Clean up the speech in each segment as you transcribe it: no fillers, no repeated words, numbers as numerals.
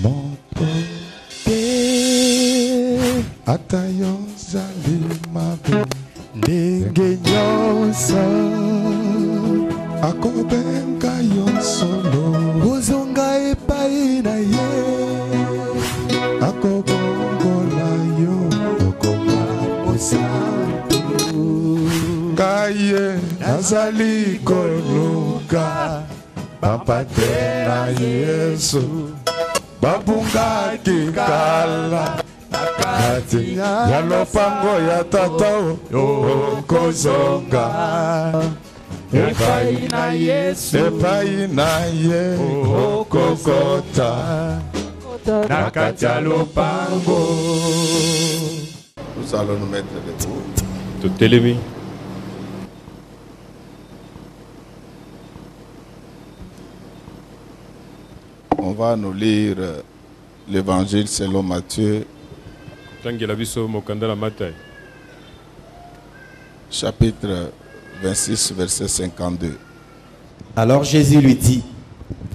Mokote atayo zali mabe ndenge nyonso akobenga yo solo ozonga epai na ye akobongola yo okoma mosantu ngaye nazali koluka bapate na Yesu babungaki kala nakati ya lopango ya tata okozonga epai na Yesu epai na ye okokota nakati ya lopango. Nous allons nous mettre debout. Tout élevé. On va nous lire l'évangile selon Matthieu, chapitre 26, verset 52. Alors Jésus lui dit,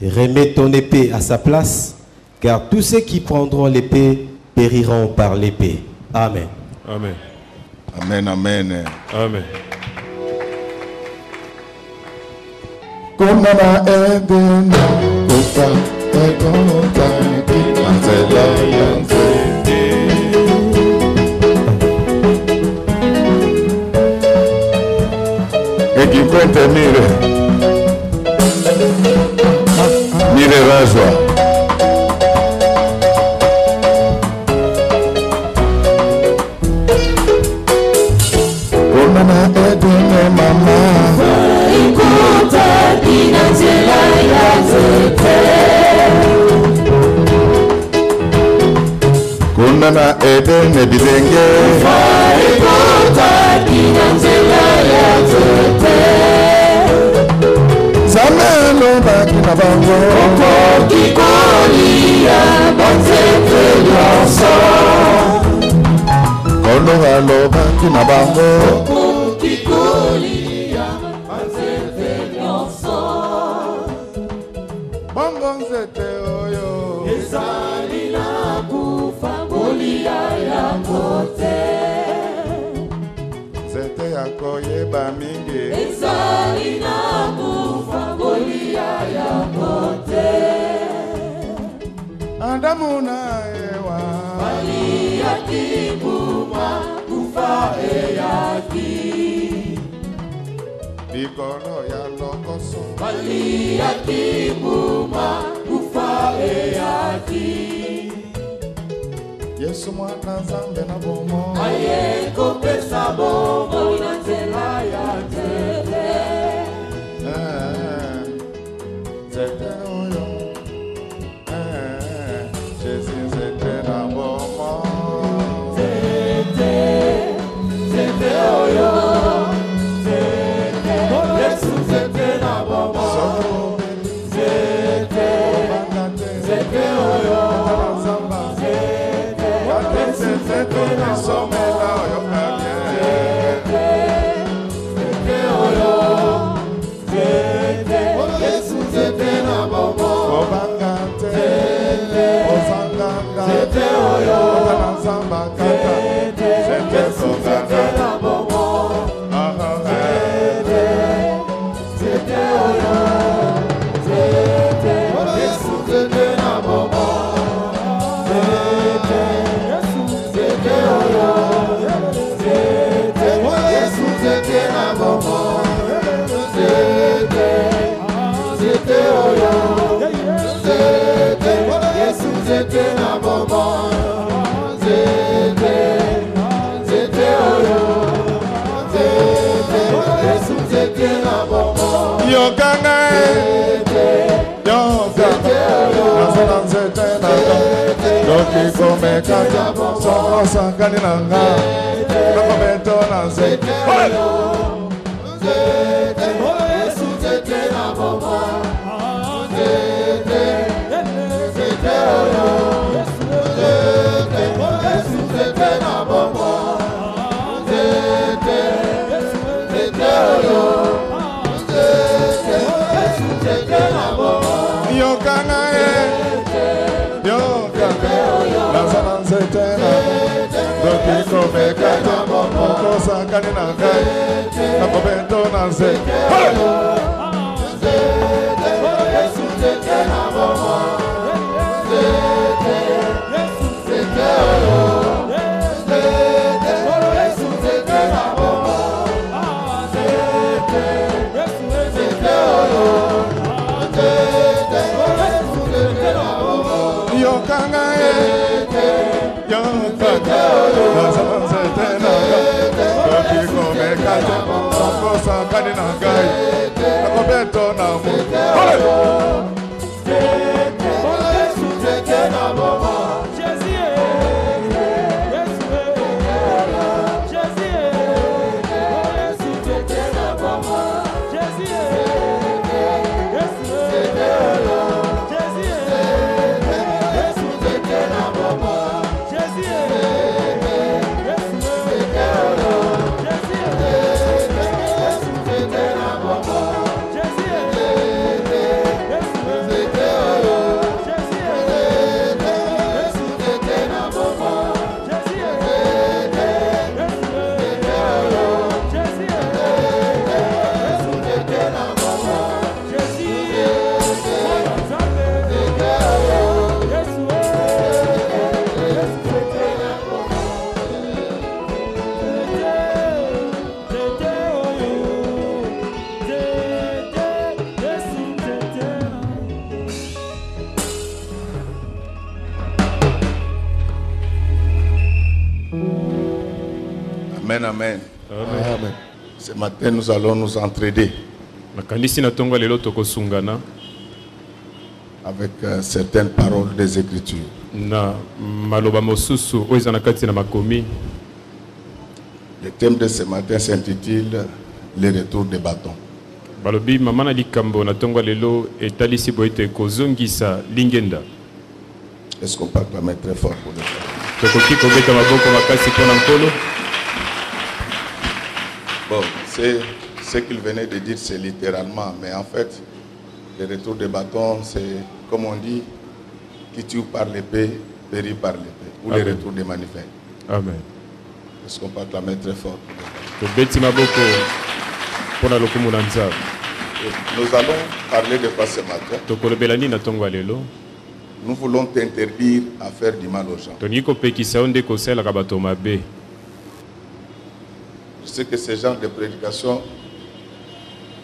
remets ton épée à sa place, car tous ceux qui prendront l'épée périront par l'épée. Amen. Amen. Amen, amen. Amen. Kumana edena kufa ekonta kitanzela yanzete ekikwente mire razwa kumana edena mama Kunana Eden Ebidenge Zamelo Bakina Bango Kikolia Banzete Yansa Kolohalo Bakina Bango Kikolia Banzete Yansa Bango Nzete Oyo Ezalina Kufa Bolia Yangote Zete Yakoyeba Mingi Ezalina Kufa Bolia Yangote Adamu na Ewa Balia Kibuma Kufa Eyaki Bikoro ya lokoso Balia Kibuma Kufa Eyaki Yesu mwana Nzambe na bomo Aye kopesa bomo na nzela ya nzete Nzete oyo Jésus nzete na bomo Nzete Nzete oyo Nzete Yesu nzete na bomo Nzete Nzete oyo Yo zetena Dokiko mekata Mokosa kanina kai Nakobento na ze Yesu zetena momo Amen, amen. Amen. Ce matin, nous allons nous entraider avec certaines paroles des Écritures. Le thème de ce matin s'intitule « Le retour des bâtons ». Est-ce qu'on peut acclamer très fort pour le faire? Bon, c'est ce qu'il venait de dire, c'est littéralement, mais en fait, le retour des bâtons, c'est comme on dit, qui tue par l'épée, périt par l'épée, ou le retour des manifestes. Amen. Est-ce qu'on peut acclamer très fort? Nous allons parler de quoi ce matin? Nous voulons t'interdire à faire du mal aux gens. Je sais que ces genres de prédications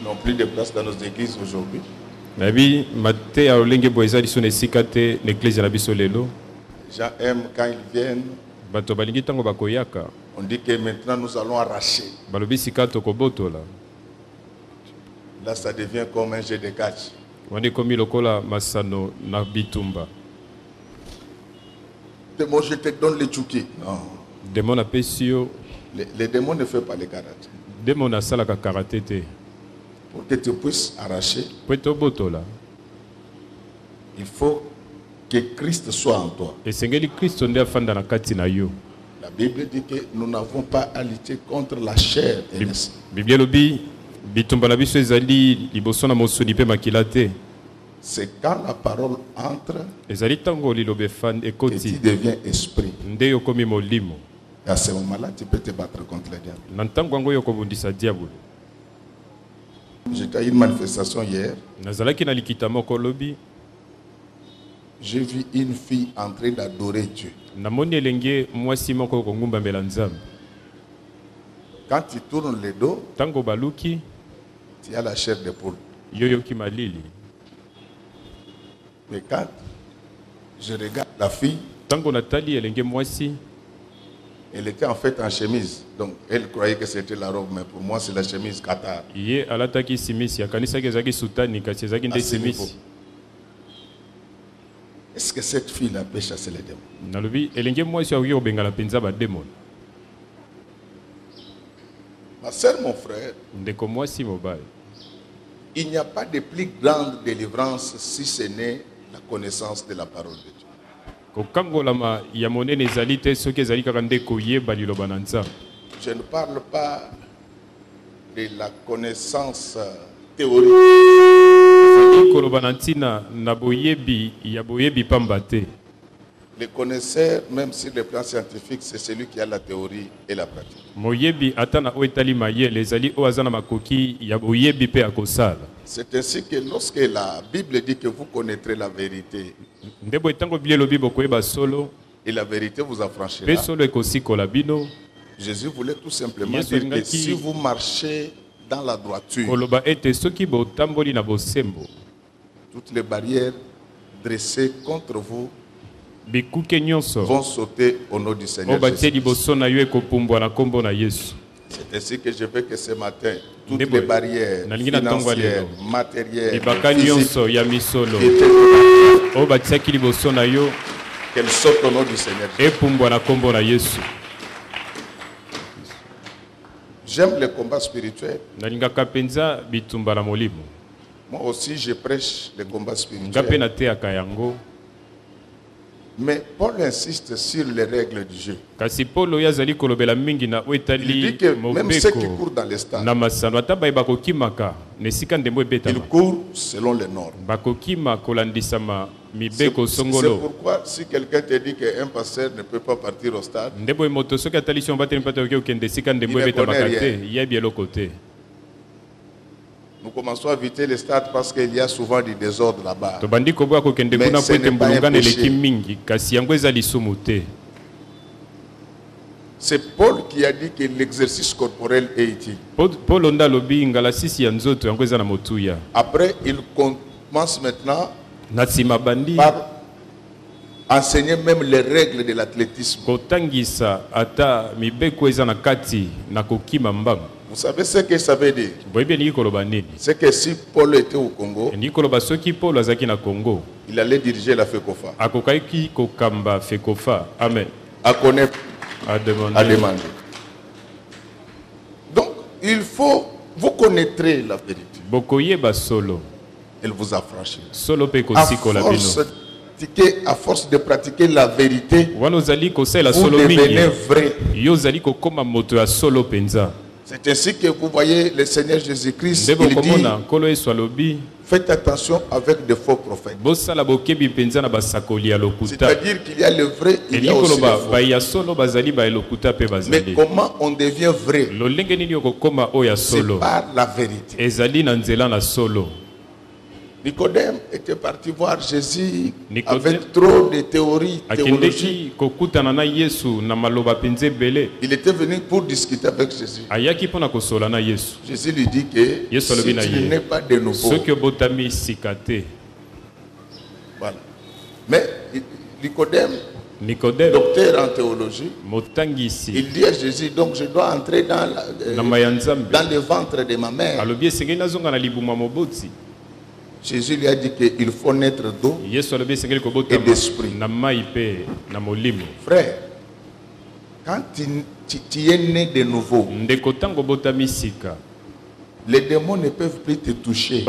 n'ont plus de place dans nos églises aujourd'hui. Les gens aiment quand ils viennent. On dit que maintenant nous allons arracher. Là, ça devient comme un jeu de catch. Je te donne les tchouki. Non. Les démons ne font pas les karaté. Pour que tu puisses arracher, il faut que Christ soit en toi. La Bible dit que nous n'avons pas à lutter contre la chair et le sang. C'est quand la parole entre que tu deviens esprit. Et à ce moment-là, tu peux te battre contre le diable. J'étais à une manifestation hier. J'ai vu une fille en train d'adorer Dieu. Quand tu tournes le dos, tu as la chair de poule. Mais quand je regarde la fille, elle était en fait en chemise. Donc elle croyait que c'était la robe, mais pour moi c'est la chemise Qatar. Est-ce que cette fille-là peut chasser les démons? Ma soeur, mon frère, il n'y a pas de plus grande délivrance si ce n'est la connaissance de la parole de Dieu. Je ne parle pas de la connaissance théorique. Le connaisseur, même sur le plan scientifique, c'est celui qui a la théorie et la pratique. C'est ainsi que lorsque la Bible dit que vous connaîtrez la vérité, et la vérité vous affranchira, Jésus voulait tout simplement dire que si vous marchez dans la droiture, toutes les barrières dressées contre vous vont sauter au nom du Seigneur Jésus. C'est ainsi que je veux que ce matin, toutes les barrières financières, matérielles, physiques, qu'elles sautent au nom du Seigneur Jésus. J'aime le combat spirituel. Moi aussi, je prêche le combat spirituel. Mais Paul insiste sur les règles du jeu. Il dit que même ceux qui courent dans les stades, ils courent selon les normes. C'est pourquoi si quelqu'un te dit qu'un pasteur ne peut pas partir au stade, il ne connaît rien. Nous commençons à éviter les stades parce qu'il y a souvent du désordre là-bas. Mais ce n'est pas un péché. C'est Paul qui a dit que l'exercice corporel est utile. Après, il commence maintenant par enseigner même les règles de l'athlétisme. Vous savez ce que ça veut dire? C'est que si Paul était au Congo, il allait diriger la FECOFA. Amen. À connaître, à demander. Donc, il faut, vous connaîtrez la vérité. Elle vous affranchira. À force de pratiquer la vérité, vous devenez vrai. C'est ainsi que vous voyez le Seigneur Jésus-Christ, il dit, faites attention avec de faux prophètes. C'est-à-dire qu'il y a le vrai, il y a aussi le faux. Mais comment on devient vrai? C'est par la vérité. Nicodème était parti voir Jésus avec trop de théories théologiques. Il était venu pour discuter avec Jésus. Jésus lui dit que si tu n'es pas de nouveau. Voilà. Mais Nicodème, docteur en théologie, il dit à Jésus, donc je dois entrer dans le ventre de ma mère. Jésus lui a dit qu'il faut naître d'eau et d'esprit. Frère, quand tu es né de nouveau, les démons ne peuvent plus te toucher.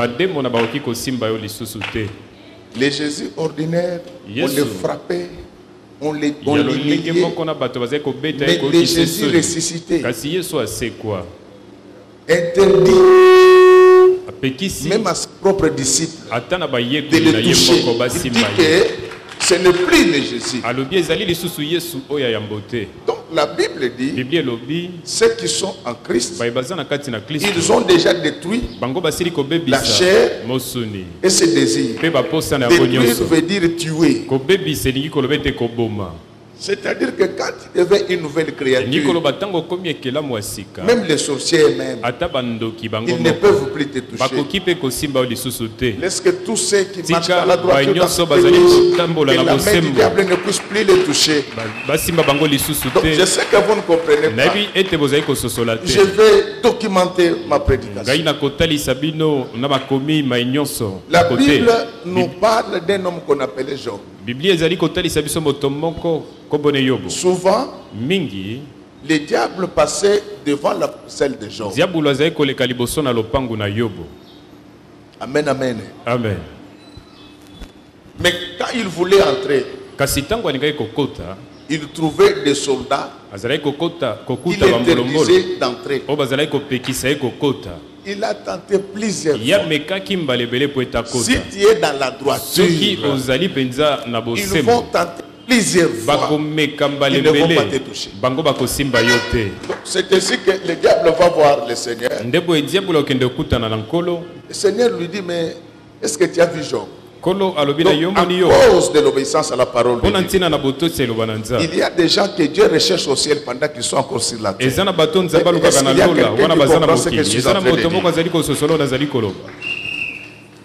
Les Jésus ordinaires, on les frappait, on les liait, mais les Jésus ressuscités, interdit même à ses propres disciples de les toucher. Il dit que ce n'est plus le Jésus. Donc la Bible dit, ceux qui sont en Christ, ils ont déjà détruit la chair et ses désirs. Détruire veut dire tuer. C'est-à-dire que quand tu deviens une nouvelle créature, même les sorciers eux-mêmes, ils ne peuvent plus te toucher. Laisse que tous ceux qui marchent dans la droiture dans ce pays, que la main du diable ne puisse plus les toucher. Donc je sais que vous ne comprenez pas. Je vais documenter ma prédication. La Bible nous parle d'un homme qu'on appelait Job. Souvent, les diables passaient devant la celle de Job. Amen, amen. Amen. Mais quand il voulait entrer, il trouvait des soldats qui l'interdisaient d'entrer. Il a tenté plusieurs fois. Si tu es dans la droiture, ils vont tenter plusieurs fois, ils ne vont pas te toucher. C'est ainsi que le diable va voir le Seigneur. Le Seigneur lui dit, mais est-ce que tu as vu Job? Donc, à cause de l'obéissance à la parole de Dieu, il y a des gens que Dieu recherche au ciel pendant qu'ils sont encore sur la terre. Est-ce qu'il y a quelqu'un qui comprend ce que je suis en train de dire?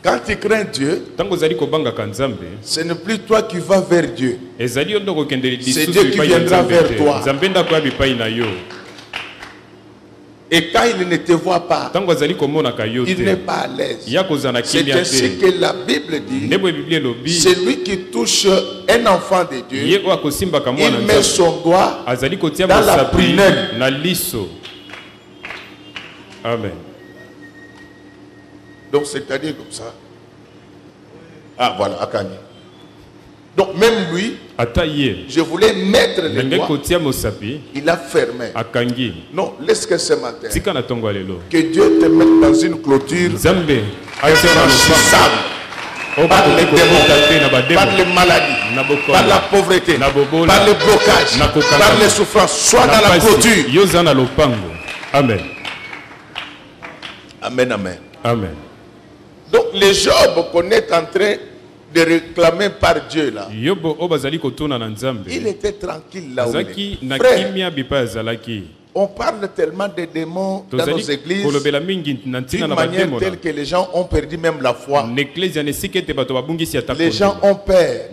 Quand tu crains Dieu, ce n'est plus toi qui vas vers Dieu. C'est Dieu qui viendra vers toi. Et quand il ne te voit pas, il n'est pas à l'aise. C'est ainsi que la Bible dit, celui qui touche un enfant de Dieu, il met son doigt dans la prunelle. Amen. Donc c'est-à-dire comme ça. Ah voilà, Akani. Donc même lui, je voulais mettre le doigt, il a fermé. Non, laisse que ce matin, que Dieu te mette dans une clôture infranchissable. Par les démons, par les maladies, par la pauvreté, par le blocage, par les souffrances, soit dans la clôture. Amen. Amen, amen. Amen. Donc les Job qu'on est en train de réclamer par Dieu là, il était tranquille là où il est. Frère, on parle tellement de démons dans nos églises d'une manière telle que les gens ont perdu même la foi. Les gens ont peur.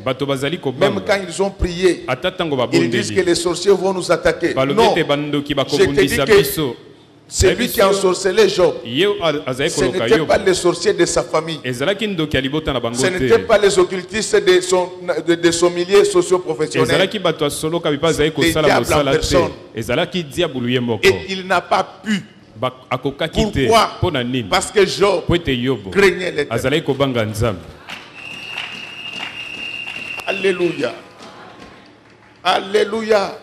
Même quand ils ont prié, ils disent que les sorciers vont nous attaquer. Non, je te dis que c'est lui qui a ensorcelé Job. Ce n'était pas les sorciers de sa famille. Ce n'était pas les occultistes de son milieu socio-professionnel. Les diables en personne. Et il n'a pas pu. Pourquoi? Parce que Job craignait l'Éternel. Alléluia. Alléluia.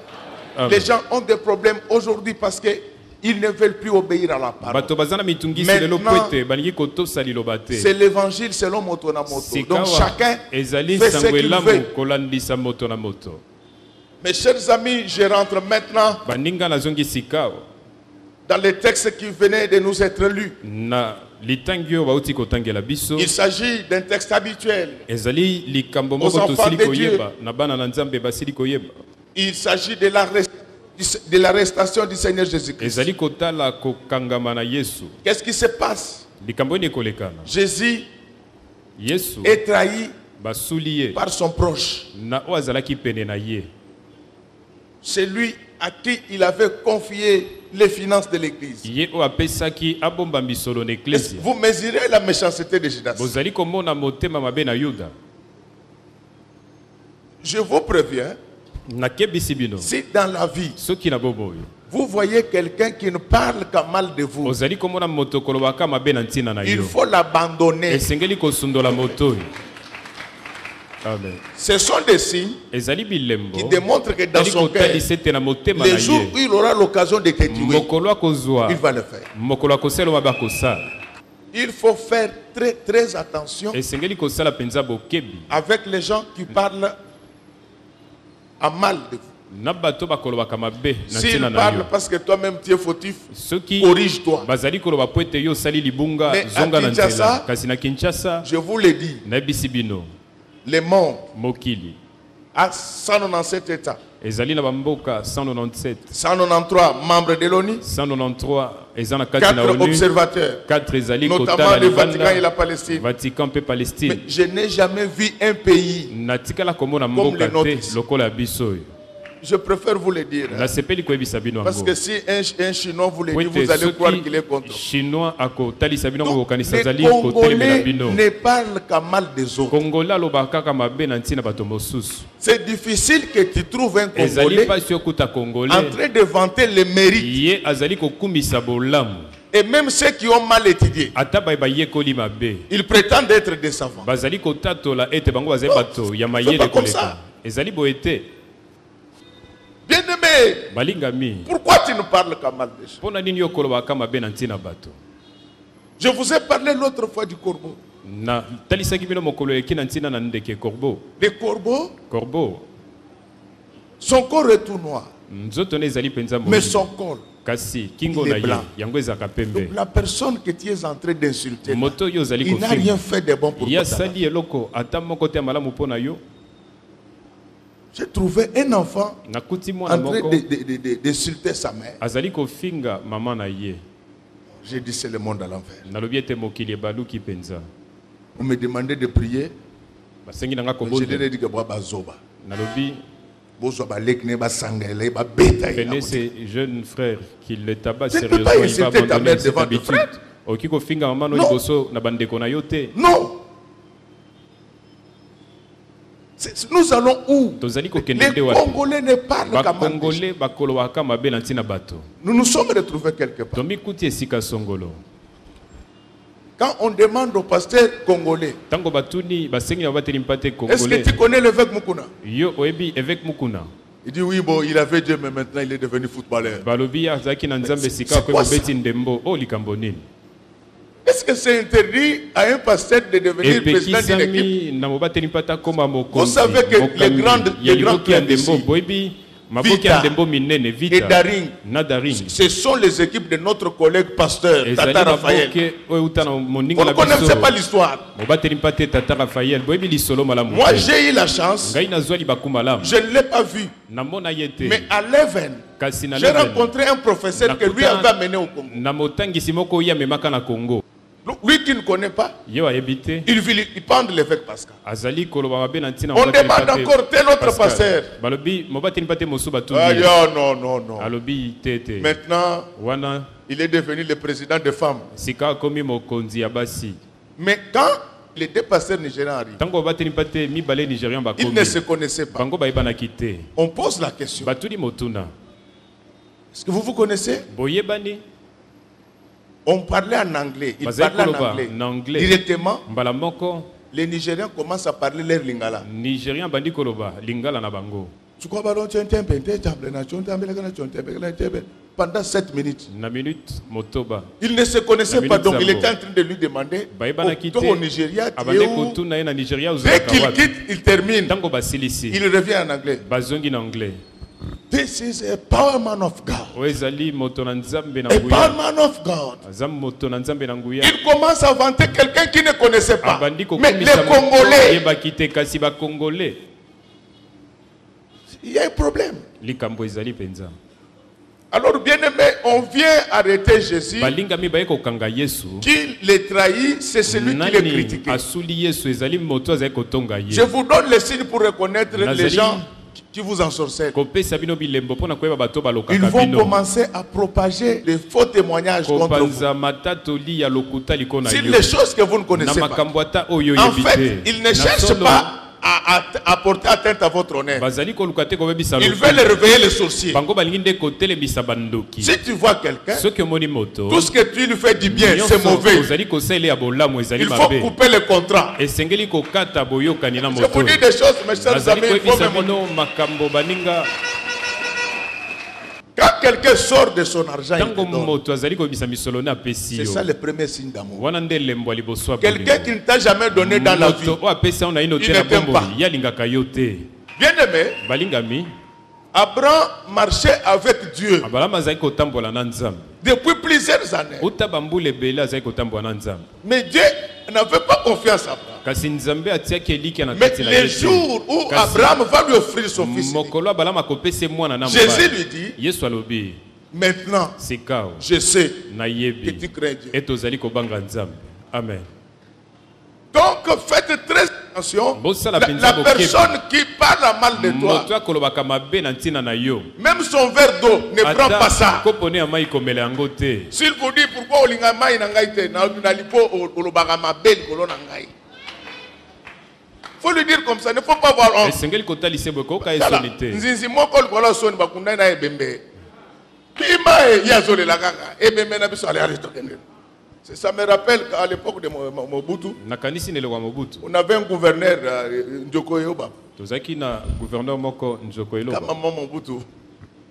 Les gens ont des problèmes aujourd'hui parce que ils ne veulent plus obéir à la parole. Maintenant, c'est l'évangile selon Motonamoto. Donc chacun fait ce qu'il veut. Mes chers amis, je rentre maintenant dans les textes qui venaient de nous être lus. Il s'agit d'un texte habituel aux enfants de Dieu. Il s'agit de l'arrestation du Seigneur Jésus-Christ. Qu'est-ce qui se passe? Jésus est trahi par son proche. C'est lui à qui il avait confié les finances de l'église. Vous mesurez la méchanceté de Judas. Je vous préviens, si dans la vie vous voyez quelqu'un qui ne parle qu'à mal de vous, il faut l'abandonner. Ce sont des signes qui démontrent que dans son cœur, les jours où il aura l'occasion de te tuer, il va le faire. Il faut faire très très attention avec les gens qui parlent à mal de vous. S'ils parlent parce que toi-même tu es fautif, corrige-toi. Mais à Kinshasa, je vous l'ai dit, le monde a 197 États. 193 membres de l'ONU, 4 observateurs, notamment le Vatican et la Palestine. Mais je n'ai jamais vu un pays comme le nôtre. Je préfère vous le dire. Parce que si un Chinois vous le dit, vous allez croire qu'il est contre. Donc, les Congolais ne parlent qu'à mal des autres. C'est difficile que tu trouves un Congolais en train de vanter les mérites. Et même ceux qui ont mal étudié, ils prétendent être des savants. Oh, c'est pas comme ça. Bien-aimé, pourquoi tu ne parles qu'à mal des gens? Je vous ai parlé l'autre fois du corbeau. Le corbeau Son corps est tout noir. Mais son col, kasi il kingo est na ye blanc. yango ezaka Donc pembe la personne que tu es en train d'insulter, moto yo ozali il n'a rien fait de bon pour ya toi. sali eloko ata moko te ya malamu mpo na yo. J'ai trouvé un enfant nakuti en mwana train moko d'insulter sa mère. azali kofinga mama na ye. J'ai dit c'est le monde à l'envers. nalobi ete mokili ebaluki mpenza. On me demandait de prier. basengi nanga Je kobonza leur ai dit que moi, zoba. nalobi Venez ces jeunes frères qui le tabac je ne peux pas sérieusement, il va insulter ta abandonner mère cette devant tes habitude. frères. Okiko finga mama no Non. liboso na bandeko na yo te. Non. Nous allons où? Tozali Les kokende nde wapi? Congolais ne parlent qu'à Mandish. Bakongolais bakolowaka mabe na ntina bato. Nous nous sommes retrouvés quelque part. Tomikuti esika songolo. Quand on demande au pasteur congolais, Tango batuni basengi na bateli mpate est-ce que congolais. tu connais l'évêque Mukuna? Yo oyebi évêque Mukuna. Il dit oui, bon, il avait Dieu, mais maintenant il est devenu footballeur. Balobi azaki na nzambe sika c'est ko quoi ça? beti ndembo o likambo nini. Est-ce que c'est interdit à un pasteur de devenir président d'une équipe? Epekisami na mobateli mpata koma mokonzi. Vous savez que les grands clubs ndembo ici, boyebi maboki ya ndembo minene et Vita Daring, na Daring. ce sont les équipes de notre collègue pasteur, Ezali Tata Raphaël. maboke oyo uta na Vous moninga ne na connaissez pas biso. l'histoire. Mobateli mpate Tata Raphaël boyebi lisolo malamu. Moi, j'ai eu la chance, ngai nazwa libaku malamu. je ne l'ai pas vu. Namona yete. Mais à Leven, Kasi na j'ai Leven. rencontré un professeur que lui Nakuta- avait amené au Congo. Na motangisi moko ya memaka na Congo. Lui qui ne connaît pas, Yo ayebite. il parle de l'évêque Pascal. Azali koloba mabe na ntina On mobateli demande mpate encore tel autre Pascal. pasteur. Balobi mobateli mpate mosu batu. Ah, yeah, non, non, non. Alobi tete. Maintenant, Wana il est devenu le président des femmes. sika komi mokonzi ya basi. Mais quand les deux pasteurs nigériens arrivent, Tango bateli mpate mibale Nigérian ils bakomi. ne se connaissaient pas. Bango bayebanaki te. On pose la question. Batuli motuna. Est-ce que vous vous connaissez? Boyebani On parlait en anglais. Ils Bazali parlaient en koloba anglais. na anglais. Directement, mbala moko les Nigériens commencent à parler leur lingala. Nigérian bandi koloba lingala na bango. Pendant 7 minutes. Na minute motoba. Il ne se connaissait La pas, minute donc il Zambo. était en train de lui demander Bayebanaki te. au Nigeria, tu es Abande où? kotuna ye na Nigeria Dès uzalaka qu'il wapi. quitte, il termine. Tango basilisi. Il revient en anglais. Bazongi na anglais. This is a power man of God. Oyo ezali moto na nzambe na A power nguya. man of God. Aza moto na nzambe na nguya. Il commence à vanter quelqu'un qui ne connaissait pas. Abandi Mais les kokomisa moto Congolais, yebaki te kasi bakongolais. il y a un problème. Likambo ezali penza. Alors, bien aimé, on vient arrêter Jésus. Balingami baye kokanga Yesu. Qui les trahit, c'est celui qui les Nani critique. asuli Yesu ezali moto azali kotonga ye. Je vous donne les signes pour reconnaître les Nazali- gens qui vous ensorcellent. Kopesa bino bilembo pona koyeba bato Ils balokaka vont bino. commencer à propager des faux témoignages contre vous. Kopanza matatoli ya lokuta likona Sur yo. les choses que vous ne Na connaissez pas. makambo ata oyo En yebite. fait, ils ne cherchent pas à porter atteinte à votre honneur. Bazali koluka te kobebisa Ils lokuta. veulent réveiller les sorciers. Bango balingi nde kotelemisa bandoki. Si tu vois quelqu'un, Soki omoni moto. tout ce que tu lui fais du bien, c'est nyonso mauvais. ozali kosala ya bolamu ezali Il faut mabe. couper le contrat. Esengeli kokata boyokani na Je moto. vous dis des choses, mes chers Bazali amis, il faut koyebisa me bino makambo baninga. Quand quelqu'un sort de son argent, il Tango te donne. moto azali koyebisa misolo na apesi C'est yo. ça le premier signe d'amour. Wana nde lembo ya liboso ya Quelqu'un qui bolingo. ne t'a jamais donné dans la vie. Moto oyo apesa yo na ino Il te ne na t'aime pas. bomboli yalingaka yo te. Bien aimé, Balingami Abraham marchait avec Dieu abalama azali kotambola na nzambe. depuis plusieurs années. Uta bambula ebele azali kotambola na nzambe. Mais Dieu n'avait pas confiance à Abraham. Kasi nzambe atiaki eliki na Mais kati na les ye te. jours où Kasi Abraham va lui offrir son fils, mokolo abalama kopesa mwana na Jésus mobali. lui dit, Yesu alobi maintenant, sikao je sais que nayebi tu crains Dieu. ete ozali kobanga nzambe. Amen. Donc faites très attention. Bosala La penza bokebi. personne qui parle mal de toi, Moto akolobaka mabe na ntina na yo. même son verre d'eau, ne prend pas ça. kopone ya mai komela yango te. S'il vous dit pourquoi olinga mai na ngai te, na lipo olobaka mabe likolo na ngai. Faut lui dire comme ça, ne faut pas avoir honte. Esengeli kotalisa boye koyoka ye Tala, soni te. nzinzi moko likolo soni bakundai na ebembe. Bima ye azolela kaka, ebembe na biso ale arrête kende. Ça me rappelle qu'à l'époque de Mobutu, Nakanisi neloko ya Mobutu. on avait un gouverneur, Ndjoko Yoba. Tozaki na gouverneur moko Nzoko Quand Eloba. maman Mobutu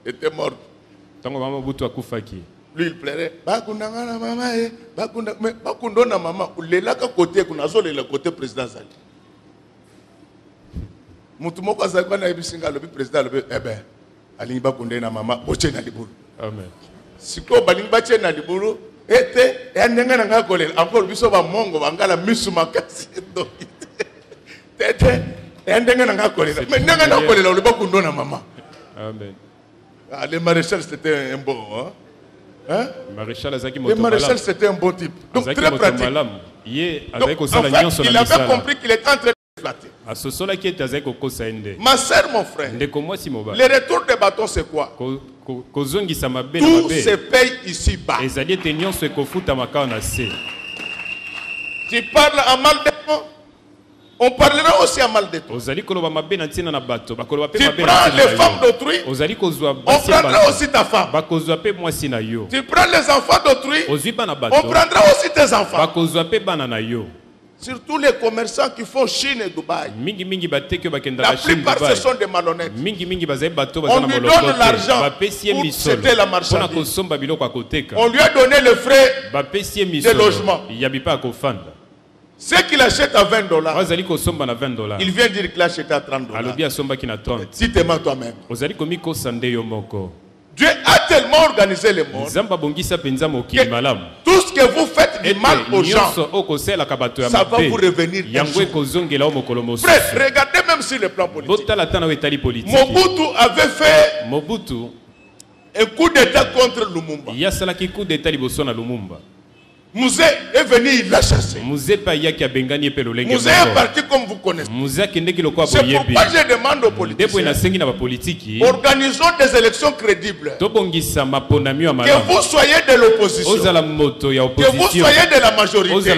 était morte, Tango mama Mobutu akufaki. lui il plairait. Bakundanga na mama, bakunda, mais bakundo na mama, ulelaka côté, kuna zolela côté président Zali. Mutumoko azalika na ebisinga lobi président lobi ben alingi bakunde na mama boche na libulu. Amen. Siko balingi bache na libulu ete yandenga na ngakolela encore biso ba mongo bangala misu makasi do. Tete yandenga na ngakolela. Mais ndenga na kolela lobi bakundo na mama. Amen. Ah, le maréchal c'était un bon hein? Le maréchal c'était un bon type. Donc très pratique. Donc, en fait, il avait compris qu'il était en train de flatter. Ma sœur, mon frère, le retour des bâtons c'est quoi? Tout se paye ici-bas. Tu parles en mal de moi, on parlera aussi en mal de toi. Tu prends les femmes d'autrui, on prendra aussi ta femme. Tu prends les enfants d'autrui, on prendra aussi tes enfants. Surtout les commerçants qui font Chine et Dubaï. La plupart ce sont des malhonnêtes. On lui donne l'argent pour c'était la marchandise. On lui a donné le frais de logement. Ce qu'il achète à $20, il vient dire qu'il achète à $30. Cite-moi toi-même. Dieu a tellement organisé le monde que tout ce que vous faites du mal aux gens, ça va vous revenir un jour. Frère, regardez même sur le plan politique. Mobutu avait fait un coup d'état contre Lumumba. Mouzé est venu, il l'a chassé. Mouzé est parti comme vous connaissez. C'est pourquoi je demande aux politiciens, organisons des élections crédibles. Que vous soyez de l'opposition, que vous soyez de la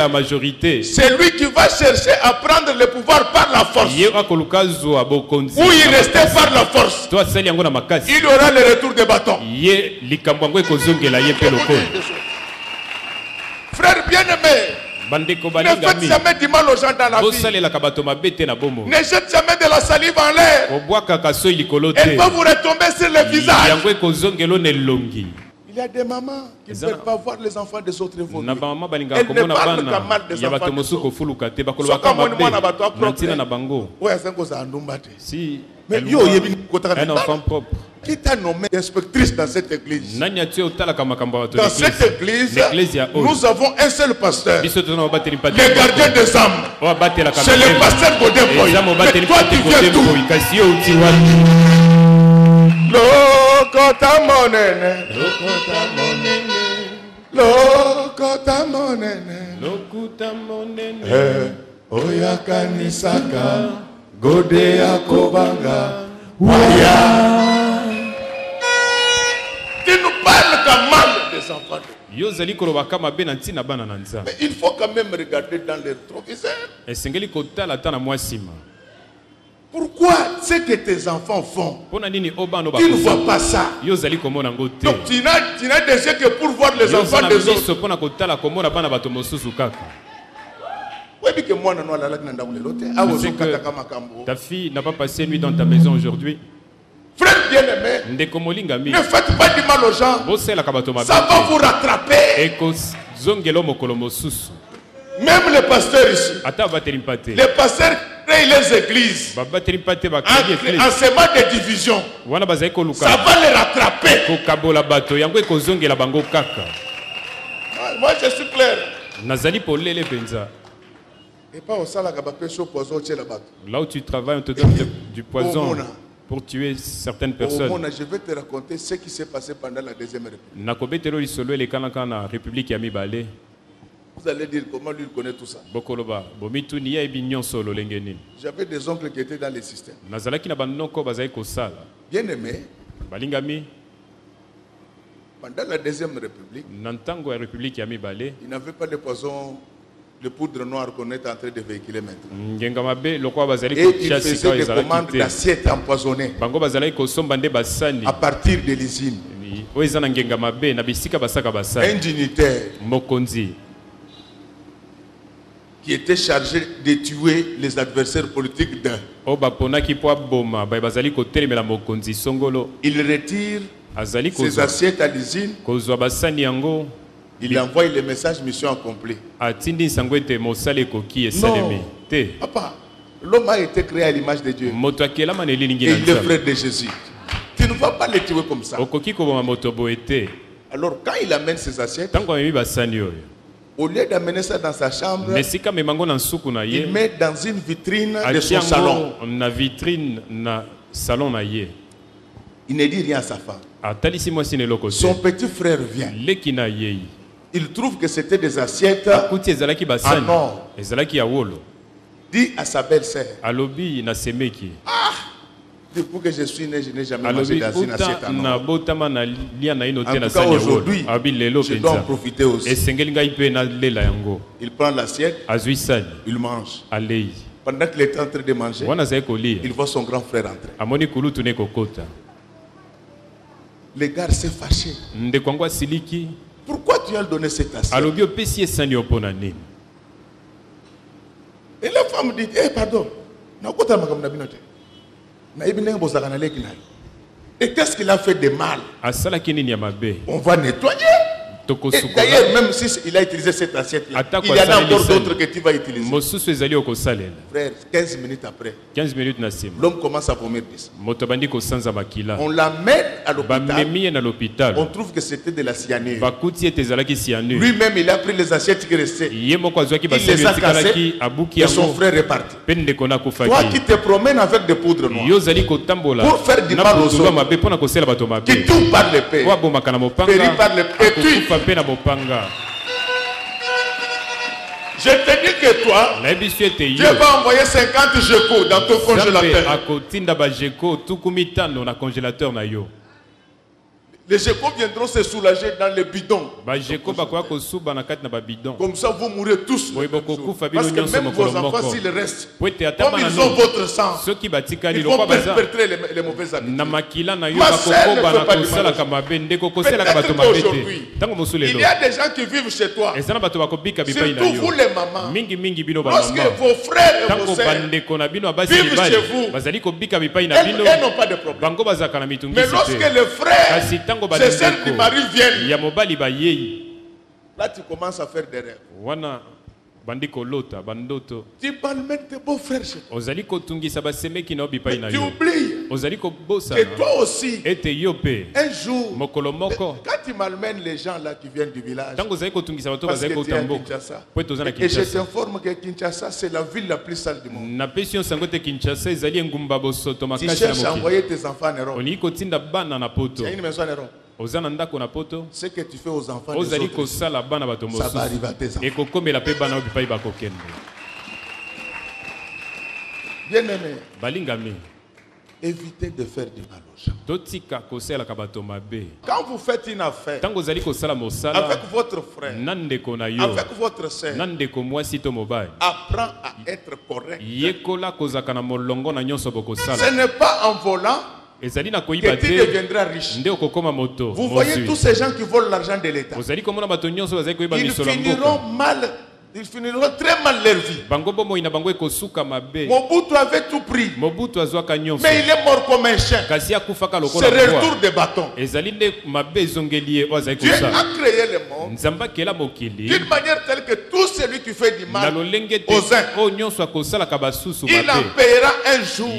majorité. C'est lui qui va chercher à prendre le pouvoir par la force. Ou il restait par la force. Il y aura le retour des bâtons. Frère bien-aimé, ne faites jamais du mal aux gens dans la vie. Ne jette jamais de la salive en l'air. Elle va vous retomber sur le visage. Il y a des mamans qui ne peuvent pas voir les enfants des autres évoluer. Elles ne parlent qu'à mal des enfants des autres. Mais un enfant propre. Qui t'a nommé inspectrice dans cette église? Dans cette église, nous avons un seul pasteur, le gardien des âmes. C'est le pasteur Godeboy. Mais toi tu viens d'où? Lokota monene, lokota monene, lokota monene. Oya kanisaka, godea kobanga, waya. Tu nous parles comme mal des enfants. Mais il faut quand même regarder dans les rétroviseurs. Pourquoi ce que tes enfants font, tu ne vois pas ça? Donc tu n'as des yeux que pour voir les enfants des autres. Ta fille n'a pas passé nuit dans ta maison aujourd'hui. Frère bien-aimé, ne faites pas du mal aux gens. Ça va vous rattraper. Même les pasteurs ici, les pasteurs créent les églises en semant des divisions. Ça va les rattraper. Moi je suis clair. Et pas au salaire poison. Là où tu travailles, on te donne du poison pour tuer certaines personnes. Je vais te raconter ce qui s'est passé pendant la Deuxième République. Vous allez dire comment lui connaît tout ça. J'avais des oncles qui étaient dans les systèmes. Bien aimé, pendant la Deuxième République, il n'avait pas de poison, de poudre noire qu'on est en train de véhiculer maintenant. Et il faisait des commandes d'assiettes empoisonnées à partir de l'usine. Un dignitaire qui était chargé de tuer les adversaires politiques d'un. Il retire ses assiettes à l'usine. Il envoie le message mission accomplie. Non, papa, L'homme a été créé à l'image de Dieu. Et il est le frère de Jésus. Tu ne vas pas le tuer comme ça. Alors quand il amène ses assiettes, au lieu d'amener ça dans sa chambre, il met dans une vitrine de son salon. Il ne dit rien à sa femme. Son petit frère vient. Il trouve que c'était des assiettes en or. Dit à sa belle-sœur, depuis que je suis né, je n'ai jamais mangé dans une assiette en or. En tout cas, aujourd'hui, je dois en profiter aussi. Il prend l'assiette, il mange. Pendant qu'il est en train de manger, il voit son grand frère entrer. Le gars s'est fâché. Pourquoi tu as donné cette assiette? Et la femme dit, pardon. Et qu'est-ce qu'il a fait de mal? On va nettoyer. Et d'ailleurs, même s'il a utilisé cette assiette-là, il y en a encore d'autres que tu vas utiliser. Frère, 15 minutes après, l'homme commence à vomir. On l'amène à l'hôpital. On trouve que c'était de la cyanure. Lui-même, il a pris les assiettes qui restaient. Il les a cassées et son frère est parti. Toi qui te promènes avec des poudres noires pour faire du mal aux autres, qui tout par l'épée, périt par l'épée, tue. Je te dis que toi, Dieu va envoyer 50 GECO dans ton congélateur. Les GECO viendront se soulager dans les bidons. Comme ça, vous mourrez tous. Parce que même vos enfants, s'ils restent, comme ils ont votre sang, ils vont perpétrer les mauvais habitudes. Ma sœur ne fait pas du mal. Peut-être qu'aujourd'hui, il y a des gens qui vivent chez toi. Surtout vous les mamans. Lorsque vos frères et vos sœurs vivent chez vous, elles n'ont pas de problème. Mais lorsque les frères, c'est celle qui mari viennent, là tu commences à faire des rêves. Tu malmènes tes beaux frères chez toi. Mais tu oublies que toi aussi, un jour, quand tu malmènes les gens là qui viennent du village, parce que tu es à Kinshasa, et je t'informe que Kinshasa c'est la ville la plus sale du monde. Tu cherches à envoyer tes enfants en Europe. Tu as une maison en Europe. Ce que tu fais aux enfants des autres, ça va arriver à tes enfants. Bien aimé, évitez de faire du mal aux gens. Quand vous faites une affaire avec votre frère, avec votre soeur, apprends à être correct. Ce n'est pas en volant que tu deviendras riche. Vous voyez tous ces gens qui volent l'argent de l'État. Ils finiront très mal leur vie. Mobutu avait tout pris. Mais il est mort comme un chien. C'est le retour des bâtons. Dieu a créé le monde d'une manière telle que tout celui qui fait du mal aux uns, il en paiera un jour.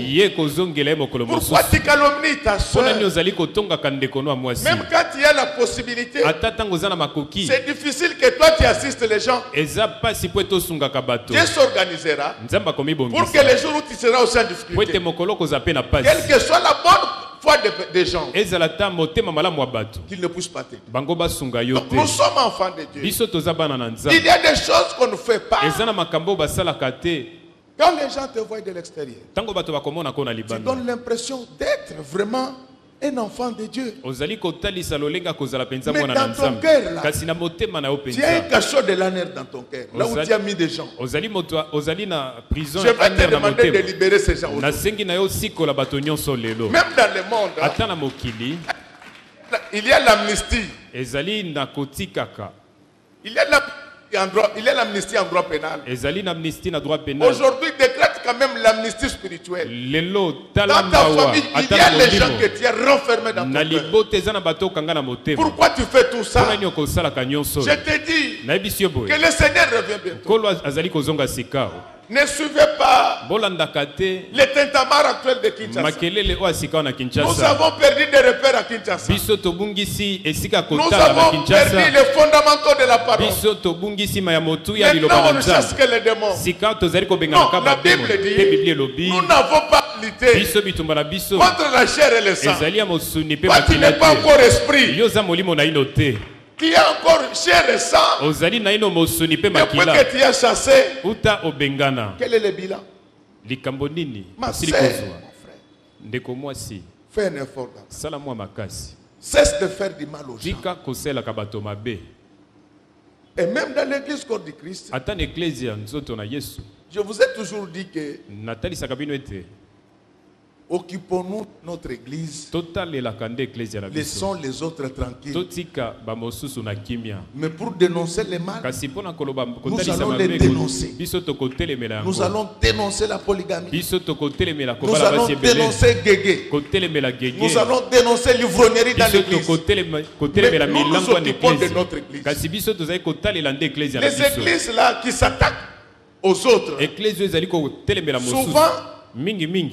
Pourquoi tu calomnies ta soeur? Même quand il y a la possibilité, c'est difficile que toi tu assistes les gens. Dieu s'organisera pour que les jours où tu seras au sein de difficulté, quelle que soit la bonne foi des gens, qu'ils ne puissent pas t'aider. Donc nous sommes enfants de Dieu. Il y a des choses qu'on ne fait pas. Quand les gens te voient de l'extérieur, tu donnes l'impression d'être vraiment un enfant de Dieu. Mais dans ton cœur, là, tu as un cachot de la nerf dans ton cœur, là où tu as mis des gens. Je vais te demander de libérer ces gens. Même dans le monde, il y a l'amnistie. Il y a l'amnistie en droit pénal. Aujourd'hui, décrète quand même l'amnistie spirituelle. Dans ta famille, il y a les gens que tu as renfermés dans ton cœur. Pourquoi tu fais tout ça? Je te dis que le Seigneur revient bientôt. Ne suivez pas les tintamars actuels de Kinshasa. Nous avons perdu des repères à Kinshasa. Nous avons perdu les fondamentaux de la parole. Maintenant, on ne chasse que les démons. Non, la Bible dit, nous n'avons pas lutté contre la chair et le sang. Toi, tu n'es pas encore esprit. Qui a encore chair et sang. Depuis que tu as chassé, quel est le bilan? Ma sœur, mon frère, fais un effort. Cesse de faire du mal aux gens. Et même dans l'église corps du Christ, je vous ai toujours dit que occupons-nous de notre église. Laissons les autres tranquilles. Mais pour dénoncer les mal, nous allons les dénoncer. Nous allons dénoncer la polygamie. Nous allons dénoncer Guégué. Nous allons dénoncer l'ivrognerie dans l'église. Mais nous nous occupons de notre église. Les églises là qui s'attaquent aux autres, souvent,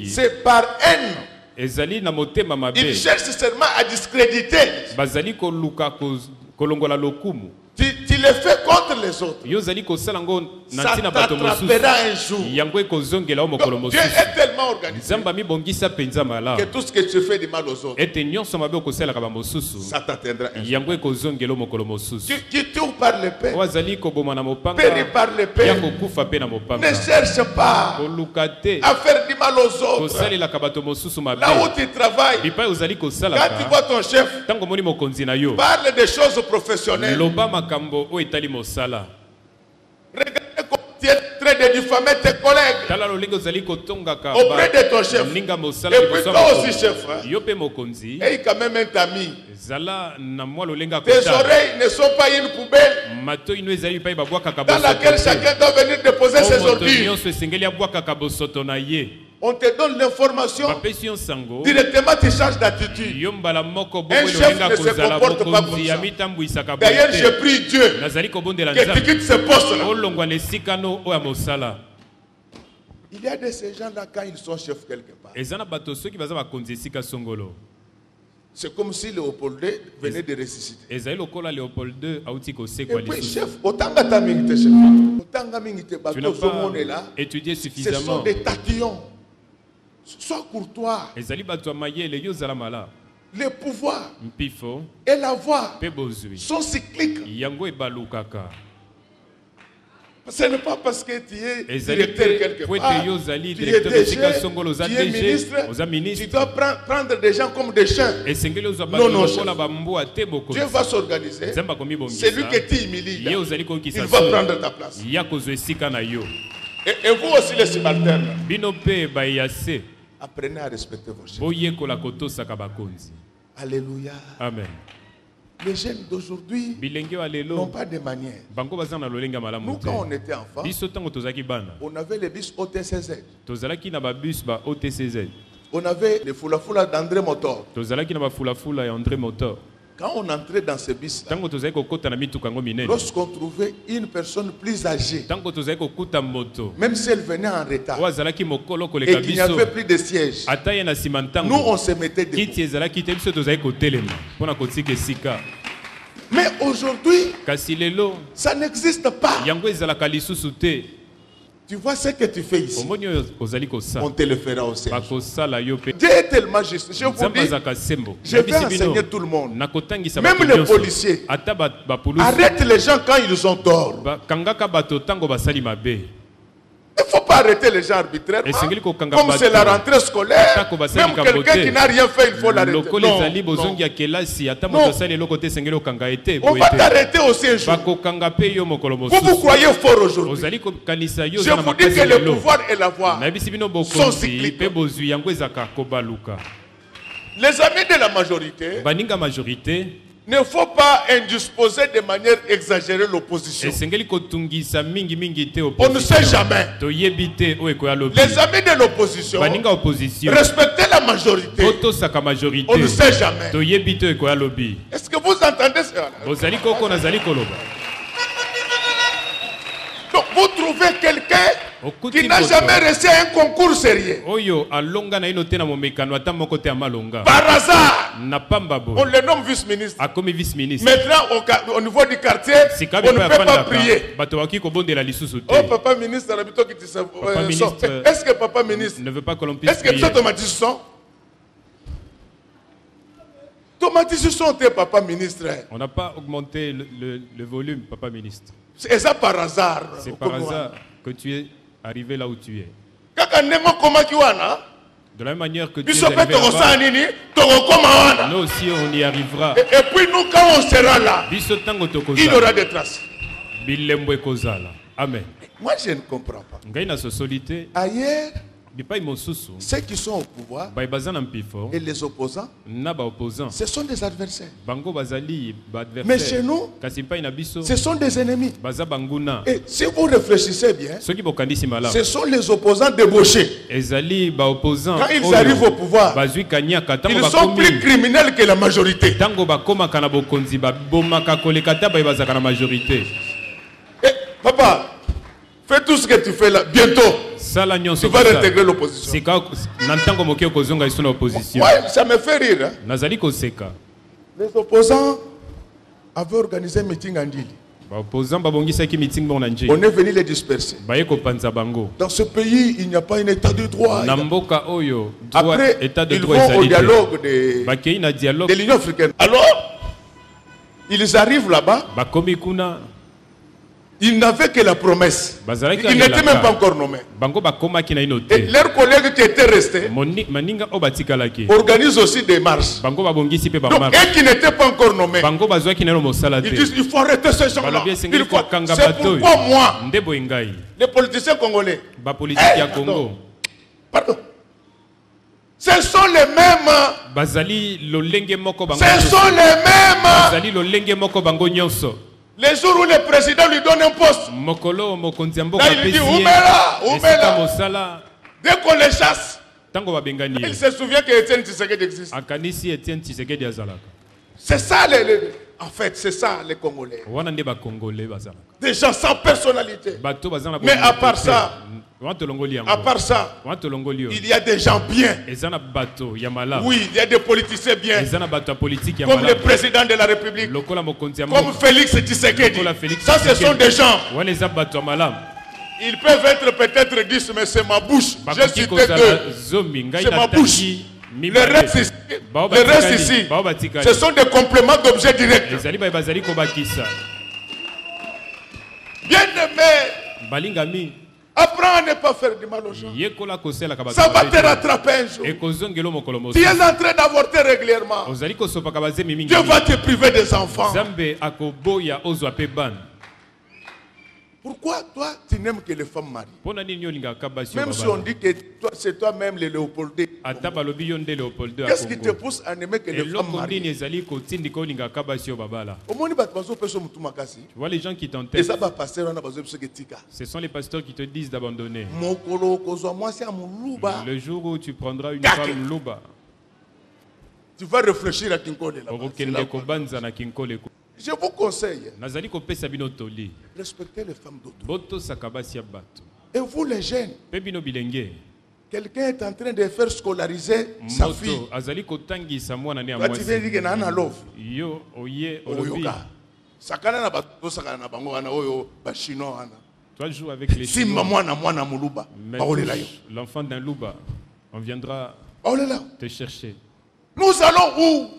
c'est par haine. Ils cherchent seulement à discréditer. Tu les fais contre les autres. Ça t'attrapera un jour. Donc, Dieu est tellement organisé que tout ce que tu fais du mal aux autres, ça t'atteindra un jour. Qui tout par l'épée, périt par l'épée. Ne cherche pas à faire du mal aux autres. Là où tu travailles, quand tu vois ton chef, parle des choses professionnelles. Regardez comment tu es en train de diffamer tes collègues auprès de ton chef. Et puis toi aussi, chef. Et quand même un ami. Tes oreilles ne sont pas une poubelle dans laquelle chacun doit venir déposer ses ordures. On te donne l'information, directement tu changes d'attitude. Un chef ne se comporte pas comme ça. D'ailleurs, je prie Dieu que tu quittes ce poste-là. Il y a de ces gens-là quand ils sont chefs quelque part. C'est comme si Léopold II venait de ressusciter. Et puis, chef, tu n'as pas étudié suffisamment. Ce sont des tatillons. Sois courtois. Le pouvoir et la voix sont cycliques. Ce n'est pas parce que tu es directeur quelque part, tu es DG, tu es ministre, tu dois prendre des gens comme des chiens. Non, non, chef. Dieu va s'organiser. Celui que tu humilies, il va prendre ta place. Et vous aussi les subalternes, apprenez à respecter vos chefs. Alléluia. Amen. Les jeunes d'aujourd'hui n'ont pas de manière. Nous, quand on était enfants, on avait les bus OTCZ. On avait les foula-foula d'André Motor. Quand on entrait dans ce bus-là, lorsqu'on trouvait une personne plus âgée, même si elle venait en retard et qu'il n'y avait plus de siège, nous on se mettait debout. Mais aujourd'hui, ça n'existe pas. Tu vois ce que tu fais ici, on te le fera aussi. Dieu est tellement juste. Je vous dis, je vais enseigner tout le monde. Même les policiers. Arrête les gens quand ils ont tort. Il ne faut pas arrêter les gens arbitrairement. Comme c'est la rentrée scolaire, même quelqu'un qui n'a rien fait, il faut l'arrêter. Non. On va t'arrêter aussi un jour. Vous vous croyez fort aujourd'hui. Je vous dis que le pouvoir et la voix sont cycliques. Les amis de la majorité, ne faut pas indisposer de manière exagérée l'opposition. On ne sait jamais. Les amis de l'opposition, respectez la majorité. On ne sait jamais. Est-ce que vous entendez ça? Donc vous trouvez quelqu'un qui n'a jamais réussi à un concours sérieux. Par hasard, on le nomme vice-ministre. Maintenant, au niveau du quartier, on ne peut pas prier. Oh, papa ministre, est-ce que papa ministre ne veut pas que l'on puisse est-ce que prier? Papa ministre. On n'a pas augmenté le volume, papa ministre. C'est ça par hasard. C'est par hasard que tu es arrivé là où tu es. De la même manière que tu es arrivé là-bas, nous aussi on y arrivera. Et puis nous, quand on sera là, il y aura des traces. Amen. Moi je ne comprends pas. Ailleurs, ceux qui sont au pouvoir et les opposants, ce sont des adversaires. Mais chez nous, ce sont des ennemis. Et si vous réfléchissez bien, ce sont les opposants débauchés. Quand ils arrivent au pouvoir, ils sont plus criminels que la majorité. Et, papa, fais tout ce que tu fais là. Bientôt, tu vas réintégrer l'opposition. Ouais, ça me fait rire. Hein? Les opposants avaient organisé un meeting en Dili. On est venu les disperser. Dans ce pays, il n'y a pas un état de droit. Après, ils vont au dialogue de l'Union africaine. Alors, ils arrivent là-bas. Ils n'avaient que la promesse. Ils n'étaient même pas encore nommés. Et leurs collègues qui étaient restés organisent aussi des marches. Donc, eux qui n'étaient pas encore nommés, ils disent il faut arrêter ces gens-là. C'est pourquoi moi, les politiciens congolais, pardon, ce sont les mêmes. Ce sont les mêmes. Les jours où le président lui donne un poste, là il dit Oumela. Dès qu'on les chasse, il se souvient qu'Étienne Tshisekedi existe. C'est ça, en fait, c'est ça les Congolais. Des gens sans personnalité. Mais à part ça, il y a des gens bien. Oui, il y a des politiciens bien. Comme le président de la République. Comme Félix Tshisekedi. Ça, ce sont des gens. Ils peuvent être peut-être 10, mais c'est ma bouche. J'ai cité deux. C'est ma bouche. Le reste ici, ce sont des compléments d'objets directs. Bien-aimé, apprends à ne pas faire du mal aux gens. Ça va te rattraper un jour. Tu es en train d'avorter régulièrement. Dieu va te priver des enfants. Pourquoi toi, tu n'aimes que les femmes mariées? Même si on dit que c'est toi-même le Léopoldé. Qu'est-ce qui te pousse à n'aimer que les femmes mariées? Tu vois les gens qui t'entendent. Ce sont les pasteurs qui te disent d'abandonner. Le jour où tu prendras une femme louba, tu vas réfléchir à Kinkole. Je vous conseille, respectez les femmes d'autrui. Et vous les jeunes, quelqu'un est en train de faire scolariser sa fille. Tu viens dire qu'il y a un love. Toi joues avec les Chinois. L'enfant d'un louba, on viendra te chercher. Nous allons où?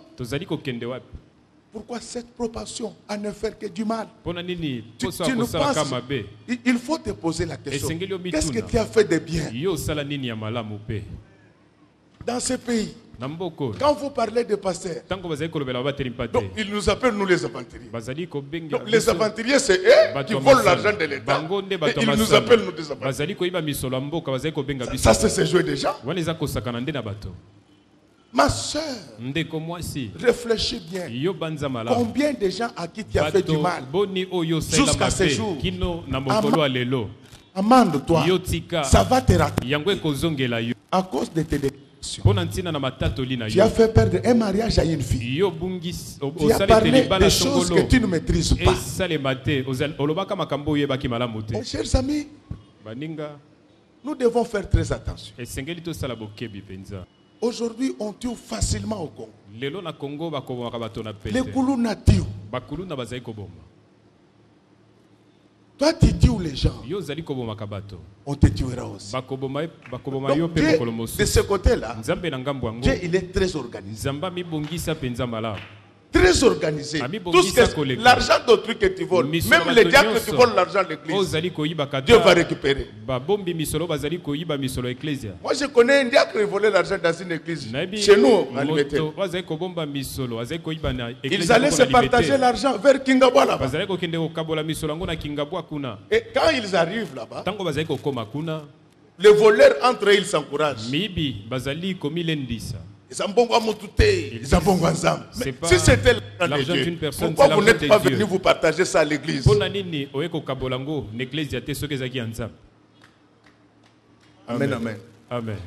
Pourquoi cette propension à ne faire que du mal? Tu ne penses, il faut te poser la question. Qu'est-ce que tu as fait de bien dans ce pays? Quand vous parlez de pasteurs, donc ils nous appellent nous les aventuriers. Donc les aventuriers, c'est eux qui volent l'argent de l'État. Et ils nous appellent nous des aventuriers. Ça c'est se jouer déjà. Ma soeur, réfléchis bien. Combien de gens à qui tu as fait du mal jusqu'à ce jour? Amende-toi. Ça va te rater. À cause de tes déclarations. Tu as fait perdre un mariage à une fille. Tu as parlé des choses que tu ne maîtrises pas. Mes chers amis, Nous devons faire très attention. Aujourd'hui, on tue facilement au Congo. Les Koulou tuent. Toi, tu tues les gens. On te tuera aussi. Donc, Dieu, de ce côté-là, Dieu, il est très organisé. Très organisé. Tout l'argent d'autrui que tu voles, même les diacres que tu voles l'argent de l'église, Dieu va récupérer. Moi, je connais un diacre qui volait l'argent dans une église. Chez nous, à Limete. Ils allaient se partager l'argent vers Kingabwa là-bas. Et quand ils arrivent là-bas, les voleurs entre eux, ils s'encouragent. Si c'était l'argent d'une personne, pourquoi vous n'êtes pas venu vous partager ça à l'église? Amen, amen. Amen.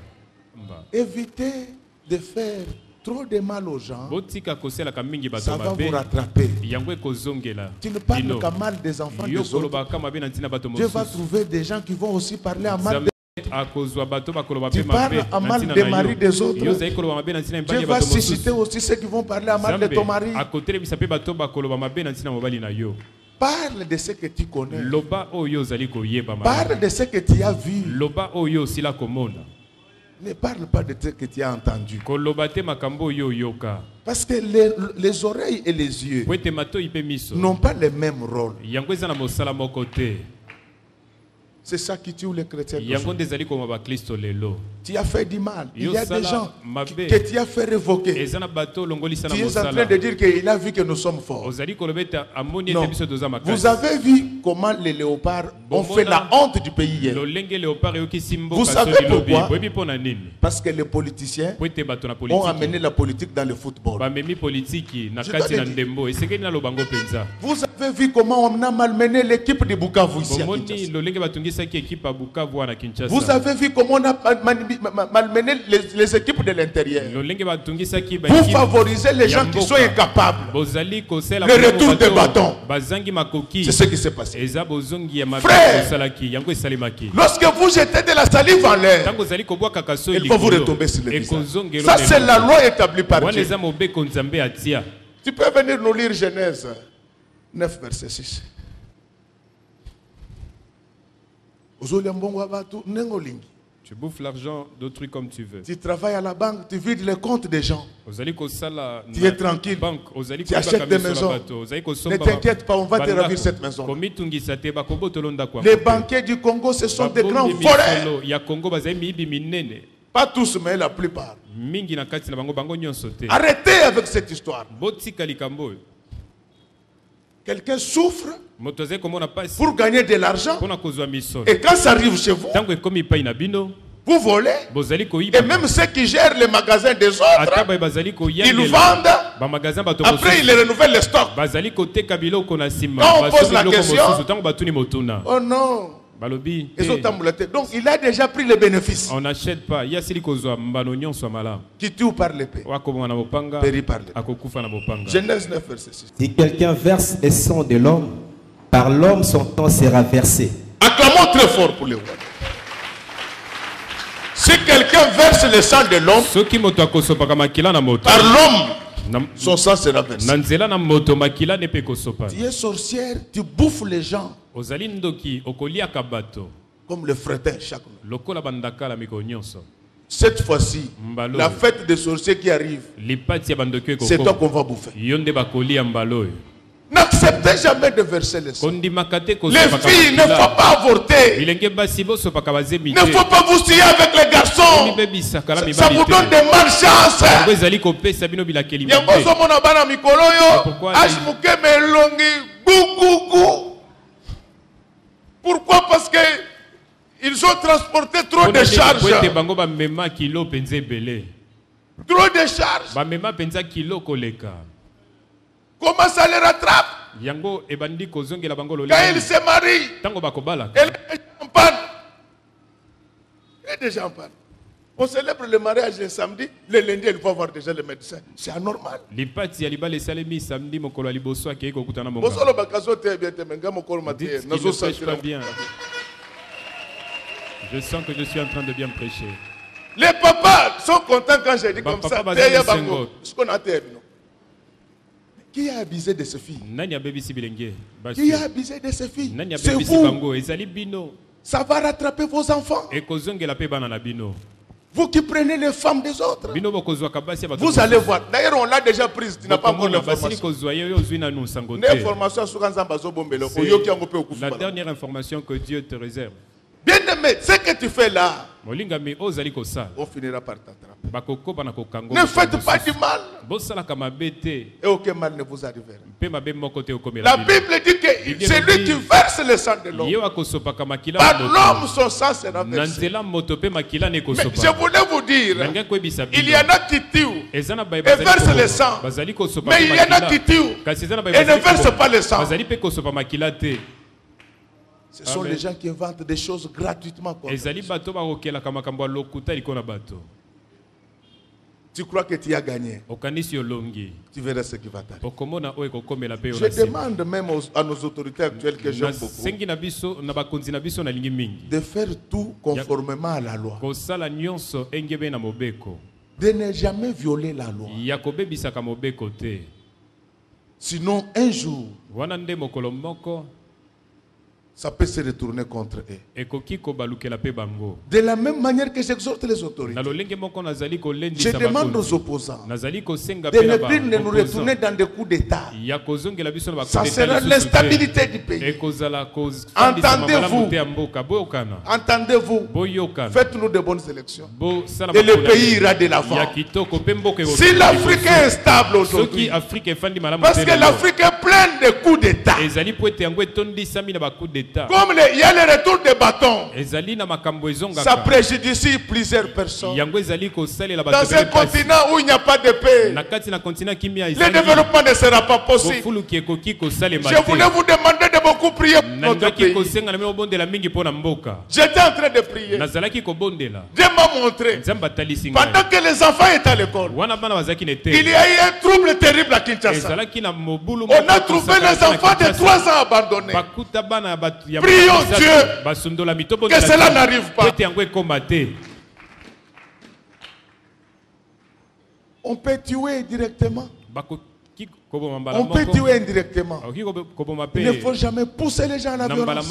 Évitez de faire trop de mal aux gens. Ça va vous rattraper. Tu ne parles qu'à mal des enfants des autres. Dieu va trouver des gens qui vont aussi parler à mal des tu parles à mal des maris des autres. Dieu va susciter aussi ceux qui vont parler à mal de ton mari. Parle de ce que tu connais. Parle de ce que tu as vu. Ne parle pas de ce que tu as entendu. Parce que les oreilles et les yeux n'ont pas le même rôle. C'est ça qui tue les chrétiens. Tu as fait du mal. Il y a des gens que tu as fait révoquer. Tu es en train de dire qu'il a vu que nous sommes forts. Non. Vous avez vu comment les léopards ont fait la honte du pays hier. Vous savez pourquoi? Parce que les politiciens ont amené la politique dans le football. Vous avez vu comment on a malmené l'équipe de Bukavu ici à Kinshasa. Vous avez vu comment on a malmené les équipes de l'intérieur. Vous favorisez les gens qui sont incapables. Le retour des bâtons. C'est ce qui s'est passé. Frère, lorsque vous jetez de la salive en l'air, il faut vous retomber sur le visage. Ça, c'est la loi établie par Dieu. Tu peux venir nous lire Genèse 9, verset 6. Tu bouffes l'argent d'autrui comme tu veux. Tu travailles à la banque, tu vides les comptes des gens. Tu es tranquille. Tu achètes des maisons. Ne t'inquiète pas, on va te ravir cette maison. Les banquiers du Congo, ce sont des grands voleurs. Pas tous, mais la plupart. Arrêtez avec cette histoire. Quelqu'un souffre pour gagner de l'argent. Et quand ça arrive chez vous, vous volez. Et même ceux qui gèrent les magasins des autres, ils vendent. Après, ils renouvellent les stocks. Quand on pose la question, oh non. Donc il a déjà pris les bénéfices. On n'achète pas. Qui tue par l'épée, périt par l'épée. Genèse 9, verset 6. Si quelqu'un verse le sang de l'homme, par l'homme son temps sera versé. Acclamons très fort pour les rois. Si quelqu'un verse le sang de l'homme, par l'homme son sang sera versé. Tu es sorcière, tu bouffes les gens. Comme le fretin chaque nuit. Cette fois-ci, la fête des sorciers qui arrive, c'est toi qu'on va bouffer. N'acceptez jamais de verser le sang. Les filles, ne faut pas avorter. Ne faut pas vous scier avec les garçons. Ça vous donne de malchance. Pourquoi? Parce que ils ont transporté trop de charges. Trop de charges. Comment ça les rattrape? Quand ils se marient, elle est déjà en panne. On célèbre le mariage le samedi, le lundi, il faut avoir déjà le médecin. C'est anormal. Je sens que je suis en train de bien prêcher. Les papas sont contents quand je dis comme ça. Ce qu'on a terminé. Qui a abusé de ces filles? Qui a abusé de ces filles? C'est vous. Ça va rattraper vos enfants. Vous qui prenez les femmes des autres. Vous allez voir. D'ailleurs, on l'a déjà prise. Tu n'as pas encore l'information. La dernière information que Dieu te réserve. Bien-aimé, ce que tu fais là, on finira par t'attraper. Ne faites pas du mal. Et aucun mal ne vous arrivera. La Bible dit que c'est lui qui verse le sang de l'homme. Par l'homme, son sang sera versé. Mais je voulais vous dire, il y en a qui tuent et versent le sang. Mais il y en a qui tuent et ne versent pas le sang. Ce sont les gens qui inventent des choses gratuitement. Tu crois que tu as gagné. Tu verras ce qui va t'arriver. Je demande même à nos autorités actuelles que j'aime beaucoup de faire tout conformément à la loi. De ne jamais violer la loi. Sinon, un jour, ça peut se retourner contre eux. De la même manière que j'exhorte les autorités, je demande aux opposants de ne plus nous retourner dans des coups d'État. Ça sera l'instabilité du pays. Entendez-vous. Entendez-vous. Faites-nous de bonnes élections. Et le pays ira de l'avant. Si l'Afrique est instable aujourd'hui, parce que l'Afrique est pleine de coups d'État. Comme il y a le retour des bâtons, ça préjudicie plusieurs personnes. Dans un continent où il n'y a pas de paix, le développement ne sera pas possible. Je voulais vous demander de beaucoup prier pour notre pays. J'étais en train de prier. Dieu m'a montré, pendant que les enfants étaient à l'école, il y a eu un trouble terrible à Kinshasa. On a trouvé les enfants de 3 ans abandonnés. Prions Dieu que cela n'arrive pas. On peut tuer directement. On peut tuer indirectement. Il ne faut jamais pousser les gens à la violence.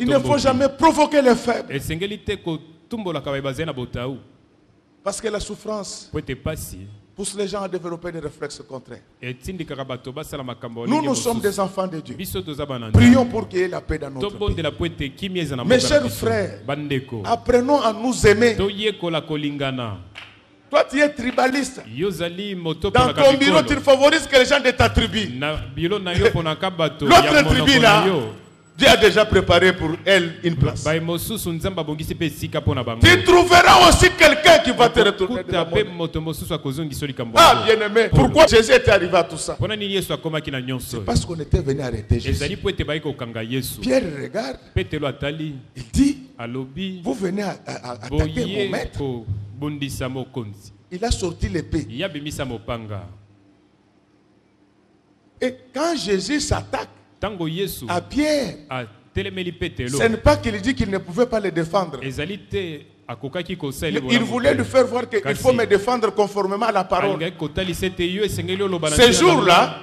Il ne faut jamais provoquer les faibles. Parce que la souffrance pousse les gens à développer des réflexes contraires. Nous sommes des enfants de Dieu. Prions pour qu'il y ait la paix dans notre pays. Mes chers frères, apprenons à nous aimer. Toi, tu es tribaliste. Dans ton bureau, tu favorises que les gens de ta tribu. L'autre tribu là, Dieu a déjà préparé pour elle une place. Tu trouveras aussi quelqu'un qui va te retourner de la mort. Ah, bien-aimé, pourquoi Jésus était arrivé à tout ça? C'est parce qu'on était venu arrêter Jésus. Pierre regarde, il dit, vous venez attaquer mon maître. Il a sorti l'épée. Et quand Jésus s'attaque à Pierre, ce n'est pas qu'il dit qu'il ne pouvait pas le défendre. Il voulait lui faire voir qu'il faut me défendre conformément à la parole. Ce jour-là,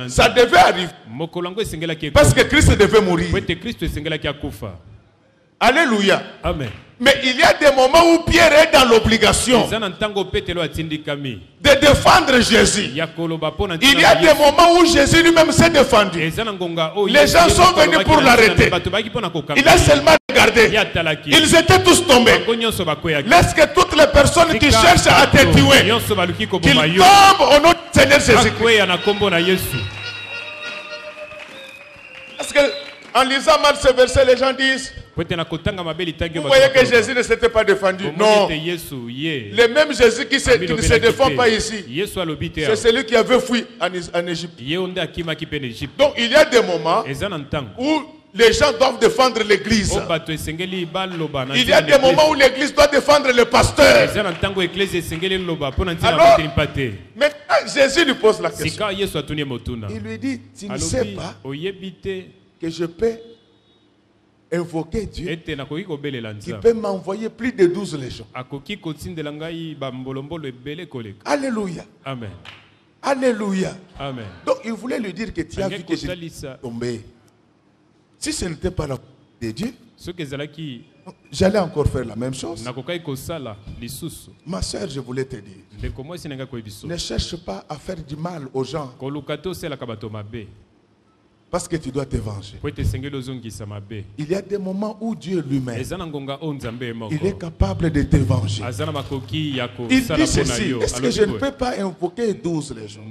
ça devait arriver. Parce que Christ devait mourir. Alléluia. Amen. Mais il y a des moments où Pierre est dans l'obligation de défendre Jésus. Il y a des moments où Jésus lui-même s'est défendu. Les gens sont venus pour l'arrêter. Il a seulement regardé. Ils étaient tous tombés. Laisse que toutes les personnes qui cherchent à te tuer, qu'ils tombent au nom du Seigneur Jésus-Christ. Parce que en lisant mal ce verset, les gens disent, vous voyez que Jésus ne s'était pas défendu. Non. Le même Jésus qui ne se défend pas ici, c'est celui qui avait fui en Égypte. Donc il y a des moments où les gens doivent défendre l'église. Il y a des moments où l'église doit défendre le pasteur. Alors, maintenant Jésus lui pose la question. Il lui dit, tu ne sais pas que je peux invoquer Dieu, il peut m'envoyer plus de 12 légions. Alléluia. Amen. Alléluia. Amen. Donc il voulait lui dire que tu as vu que j'ai tombé. Si ce n'était pas la de Dieu, j'allais encore faire la même chose. Ma soeur, je voulais te dire, ne cherche pas à faire du mal aux gens parce que tu dois te venger. Il y a des moments où Dieu lui-même, il est capable de te venger. Il dit ceci, est-ce que je ne peux pas invoquer 12 légions?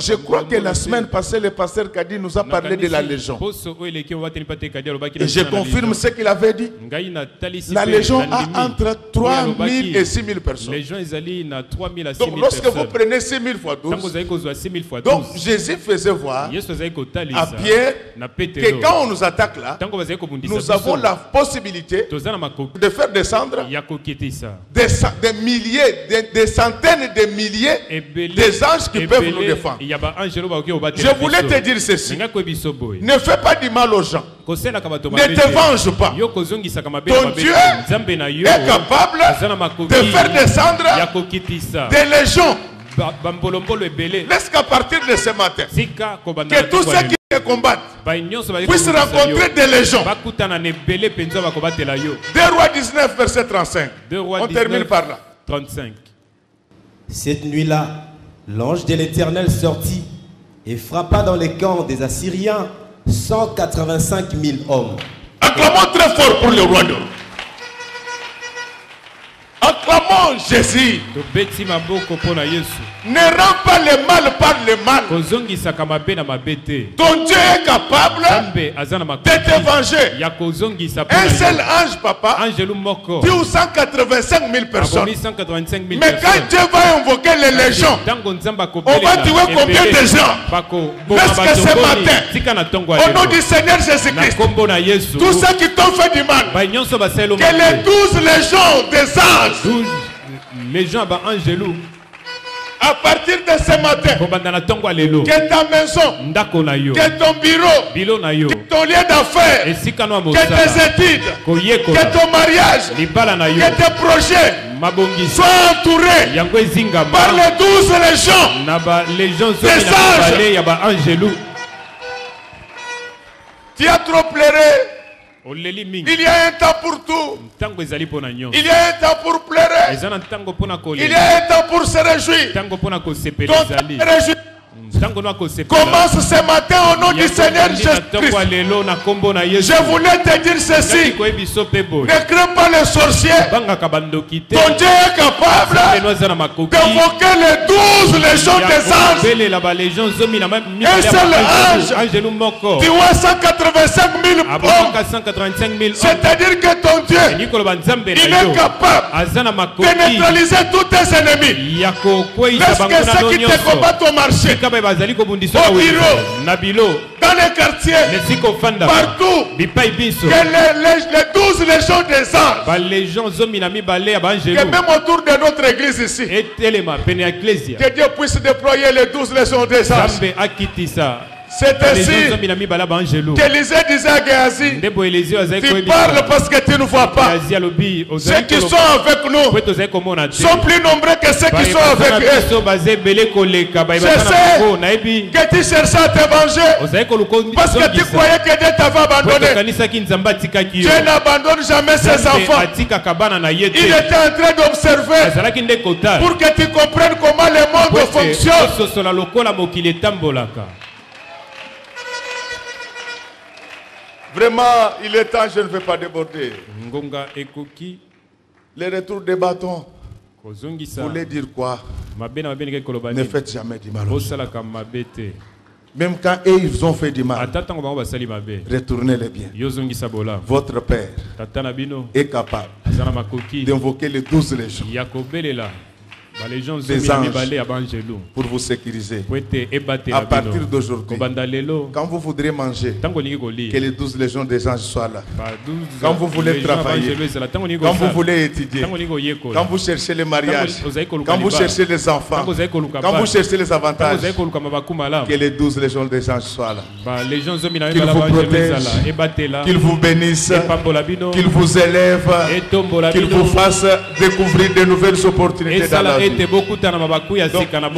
Je crois que la semaine passée, le pasteur Kadi nous a parlé de la légion. Et je confirme ce qu'il avait dit. La légion a entre 3 000 et 6 000 personnes. Donc lorsque vous prenez 6 000 fois 12, donc Jésus faisait voir à Pierre que quand on nous attaque là, nous avons la possibilité de faire descendre des milliers, des centaines de milliers des anges qui peuvent nous défendre. Je voulais te dire ceci. Ne fais pas du mal aux gens. Ne te venge pas. Ton Dieu est capable de faire descendre des légions. Laisse qu'à partir de ce matin, que tous ceux qui te combattent puissent rencontrer des légions. 2 Rois 19, verset 35. On termine par là. 35. Cette nuit-là, l'ange de l'Éternel sortit et frappa dans les camps des Assyriens 185 000 hommes. Acclamons très fort pour le roi d'or. Acclamons Jésus. Ne rends pas le mal par le mal. Ton Dieu est capable de te venger. Un seul ange, papa, tue 185 000 personnes. Mais quand Dieu va invoquer les légions, on va tuer combien de gens? Parce que ce matin, au nom du Seigneur Jésus-Christ, tous ceux qui t'ont fait du mal, que les 12 légions des anges, à partir de ce matin, que ta maison, que ton bureau, que ton lieu d'affaires, que tes études, que ton mariage, que tes projets soient entourés par les 12 légions des anges. Tu as trop pleuré. Il y a un temps pour tout. Il y a un temps pour pleurer. Il y a un temps pour se réjouir. Commence ce matin au nom du Seigneur Jésus-Christ. Je voulais te dire ceci. Ne crains pas les sorciers. Ton Dieu est capable d'invoquer les 12 légions des anges. Un seul ange tuait 185 000 hommes. C'est-à-dire que ton Dieu, il est capable de neutraliser tous tes ennemis. Lorsque ceux qui te combattent au marché, au bureau, dans les quartiers, partout, que les 12 légions des anges, et même autour de notre église ici, que Dieu puisse déployer les 12 légions des anges. C'est ainsi qu'Élisée disait à Géasi, tu parles parce que tu ne vois pas. Ceux qui sont avec nous sont plus nombreux que ceux qui sont avec eux. Je sais que tu cherchais à te venger parce que tu croyais que Dieu t'avait abandonné. Dieu n'abandonne jamais ses enfants. Il était en train d'observer pour que tu comprennes comment le monde fonctionne. Vraiment, il est temps, je ne vais pas déborder. Les retours des bâtons voulaient dire quoi? Ne faites jamais du mal. Même quand eux, ils ont fait du mal, retournez les biens. Votre Père est capable d'invoquer les 12 légions des anges pour vous sécuriser. À partir d'aujourd'hui, quand vous voudrez manger, que les 12 légions des anges soient là. Quand vous voulez travailler, quand vous voulez étudier, quand vous cherchez les mariages, quand vous cherchez les enfants, quand vous cherchez les avantages, que les 12 légions des anges soient là. Qu'ils vous protègent, qu'ils vous bénissent, qu'ils vous élèvent, qu'ils vous fassent découvrir de nouvelles opportunités dans la vie. Donc,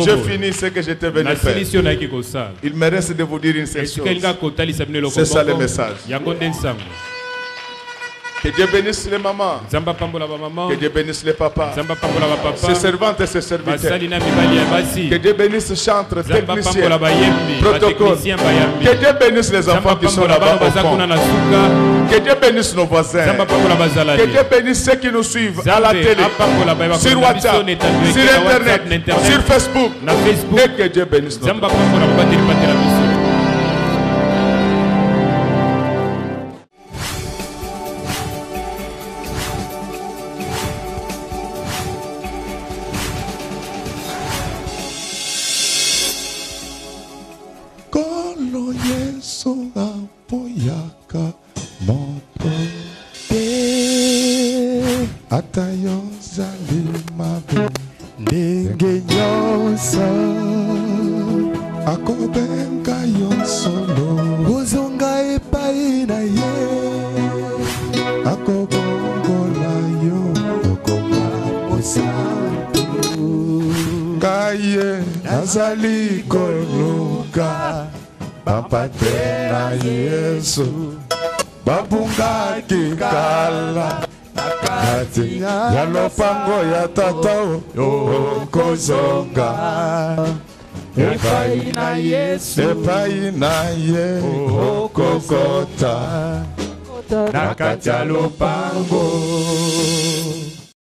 je finis ce que j'étais venu faire. Il me reste de vous dire une seule chose. C'est ça le message. Que Dieu bénisse les mamans. Que Dieu bénisse les papas. Ses servantes et ses serviteurs. Que Dieu bénisse chantres, techniciens, protocole. Que Dieu bénisse les enfants qui sont là-bas au fond. Que Dieu bénisse nos voisins. Que Dieu bénisse ceux qui nous suivent à la télé, sur WhatsApp, sur Internet, sur Facebook. Et que Dieu bénisse nos voisins. Nazali koluka bapatena Yesu babunga kikala nakati ya lopango ya tata okozonga epai na Yesu okokota nakati ya lopango.